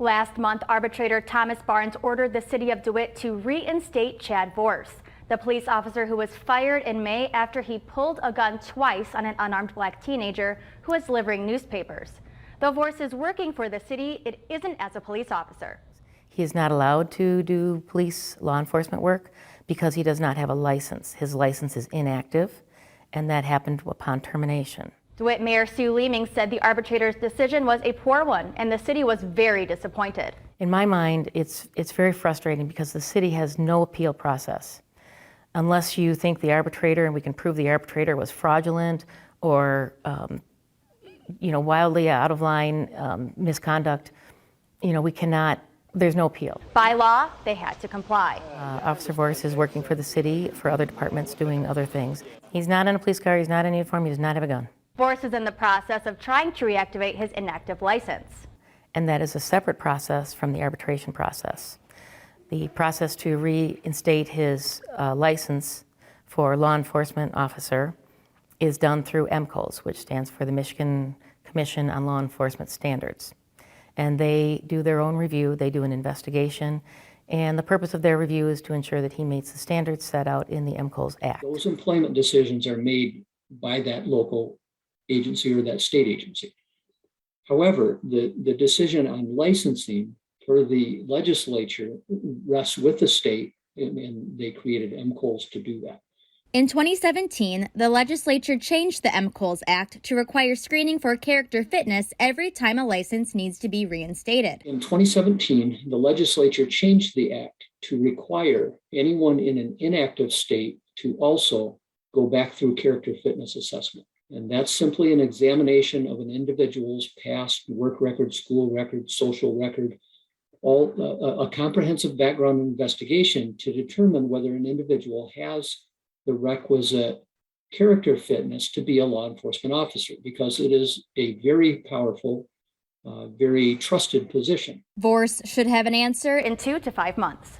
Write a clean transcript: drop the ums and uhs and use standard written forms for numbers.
Last month, arbitrator Thomas Barnes ordered the City of DeWitt to reinstate Chad Vorce, the police officer who was fired in May after he pulled a gun twice on an unarmed black teenager who was delivering newspapers. Though Vorce is working for the city, it isn't as a police officer. He is not allowed to do police law enforcement work because he does not have a license. His license is inactive, and that happened upon termination. DeWitt Mayor Sue Leeming said the arbitrator's decision was a poor one, and the city was very disappointed. In my mind, it's very frustrating because the city has no appeal process. Unless you think the arbitrator, and we can prove the arbitrator was fraudulent or wildly out of line misconduct, we cannot. There's no appeal. By law, they had to comply. Officer Vorce is working for the city, for other departments, doing other things. He's not in a police car, he's not in uniform, he does not have a gun. Vorce is in the process of trying to reactivate his inactive license. And that is a separate process from the arbitration process. The process to reinstate his license for law enforcement officer is done through MCOS, which stands for the Michigan Commission on Law Enforcement Standards. And they do their own review, they do an investigation, and the purpose of their review is to ensure that he meets the standards set out in the MCOS Act. Those employment decisions are made by that local agency or that state agency. However, the decision on licensing for the legislature rests with the state, and they created MCOS to do that. In 2017, the legislature changed the MCOS Act to require screening for character fitness every time a license needs to be reinstated. In 2017, the legislature changed the act to require anyone in an inactive state to also go back through character fitness assessment. And that's simply an examination of an individual's past work record, school record, social record, a comprehensive background investigation to determine whether an individual has the requisite character fitness to be a law enforcement officer, because it is a very powerful, very trusted position. Vorce should have an answer in 2 to 5 months.